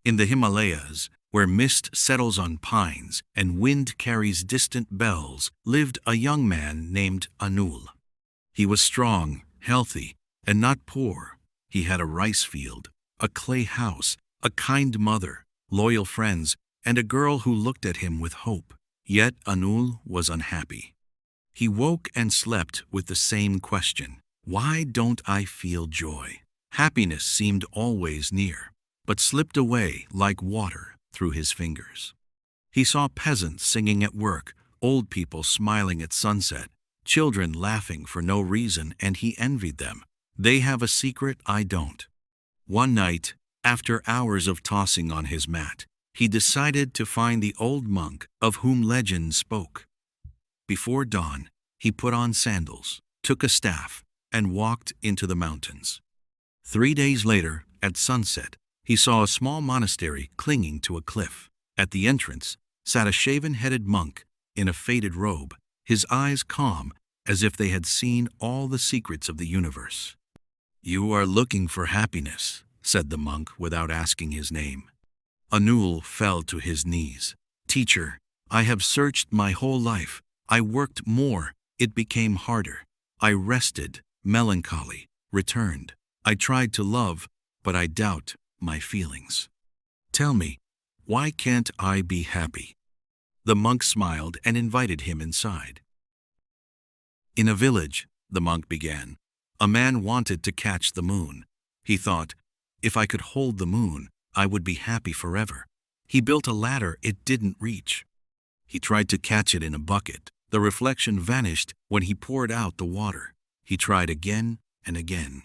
In the Himalayas, where mist settles on pines and wind carries distant bells, lived a young man named Anul. He was strong, healthy, and not poor. He had a rice field, a clay house, a kind mother, loyal friends, and a girl who looked at him with hope. Yet Anul was unhappy. He woke and slept with the same question: why don't I feel joy? Happiness seemed always near, but slipped away like water through his fingers. He saw peasants singing at work, old people smiling at sunset, children laughing for no reason, and he envied them. They have a secret I don't. One night, after hours of tossing on his mat, he decided to find the old monk of whom legend spoke. Before dawn, he put on sandals, took a staff, and walked into the mountains. 3 days later, at sunset, he saw a small monastery clinging to a cliff. At the entrance sat a shaven-headed monk in a faded robe, his eyes calm as if they had seen all the secrets of the universe. "You are looking for happiness," said the monk without asking his name. Anul fell to his knees. "Teacher, I have searched my whole life. I worked more, it became harder. I rested, melancholy returned. I tried to love, but I doubt my feelings. Tell me, why can't I be happy?" The monk smiled and invited him inside. In a village, the monk began, a man wanted to catch the moon. He thought, if I could hold the moon, I would be happy forever. He built a ladder it didn't reach. He tried to catch it in a bucket. The reflection vanished when he poured out the water. He tried again and again.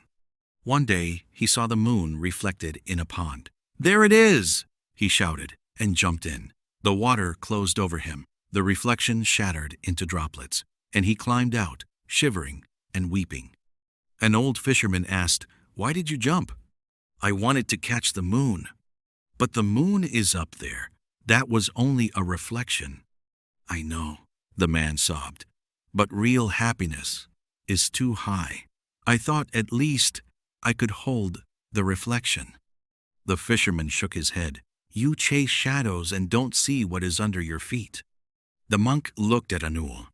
One day, he saw the moon reflected in a pond. "There it is!" he shouted and jumped in. The water closed over him. The reflection shattered into droplets, and he climbed out, shivering and weeping. An old fisherman asked, "Why did you jump?" "I wanted to catch the moon." "But the moon is up there. That was only a reflection." "I know," the man sobbed, "but real happiness is too high. I thought at least I could hold the reflection." The fisherman shook his head. "You chase shadows and don't see what is under your feet." The monk looked at Anul.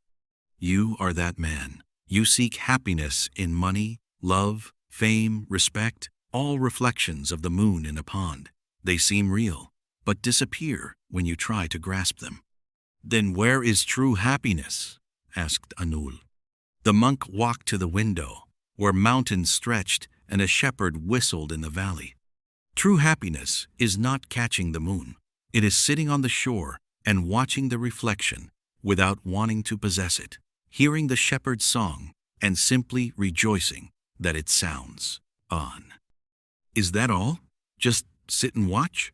"You are that man. You seek happiness in money, love, fame, respect, all reflections of the moon in a pond. They seem real, but disappear when you try to grasp them." "Then where is true happiness?" asked Anul. The monk walked to the window, where mountains stretched and a shepherd whistled in the valley. True happiness is not catching the moon. It is sitting on the shore and watching the reflection without wanting to possess it, hearing the shepherd's song and simply rejoicing that it sounds on. Is that all? Just sit and watch?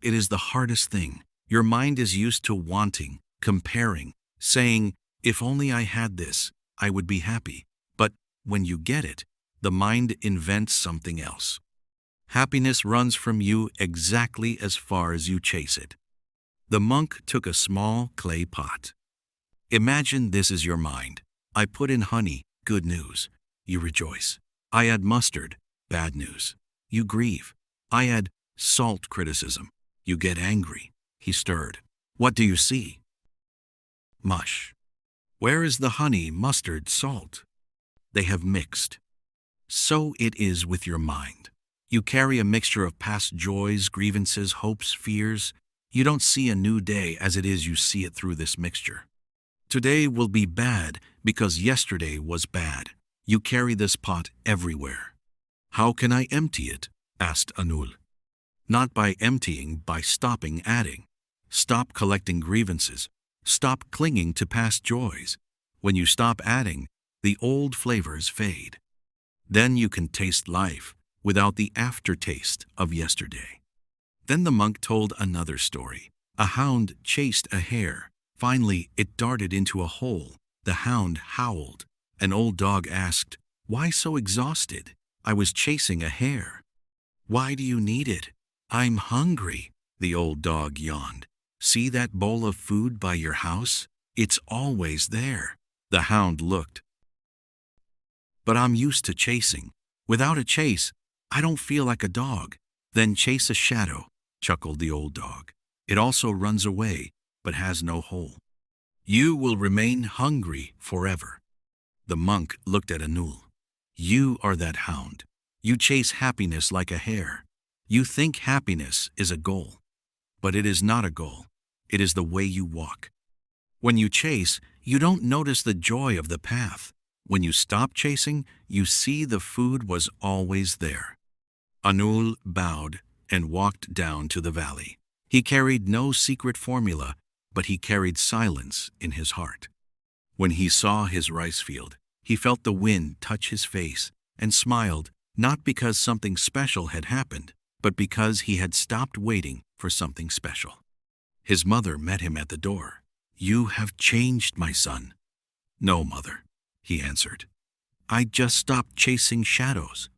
It is the hardest thing. Your mind is used to wanting, comparing, saying, "If only I had this, I would be happy." But when you get it, the mind invents something else. Happiness runs from you exactly as far as you chase it. The monk took a small clay pot. Imagine this is your mind. I put in honey, good news. You rejoice. I add mustard, bad news. You grieve. I add salt, criticism. You get angry. He stirred. What do you see? Mush. Where is the honey, mustard, salt? They have mixed. So it is with your mind. You carry a mixture of past joys, grievances, hopes, fears. You don't see a new day as it is, you see it through this mixture. Today will be bad because yesterday was bad. You carry this pot everywhere. "How can I empty it?" asked Anul. "Not by emptying, by stopping adding. Stop collecting grievances. Stop clinging to past joys. When you stop adding, the old flavors fade. Then you can taste life without the aftertaste of yesterday." Then the monk told another story. A hound chased a hare. Finally, it darted into a hole. The hound howled. An old dog asked, "Why so exhausted?" "I was chasing a hare." "Why do you need it?" "I'm hungry." The old dog yawned. "See that bowl of food by your house? It's always there." The hound looked. "But I'm used to chasing. Without a chase, I don't feel like a dog." "Then chase a shadow. chuckled the old dog. It also runs away, but has no hole. You will remain hungry forever. The monk looked at Anul. You are that hound. You chase happiness like a hare. You think happiness is a goal. But it is not a goal. It is the way you walk. When you chase, you don't notice the joy of the path. When you stop chasing, you see the food was always there. Anul bowed and walked down to the valley. He carried no secret formula, but he carried silence in his heart. When he saw his rice field, he felt the wind touch his face and smiled, not because something special had happened, but because he had stopped waiting for something special. His mother met him at the door. You have changed, my son. No, mother, he answered. I just stopped chasing shadows.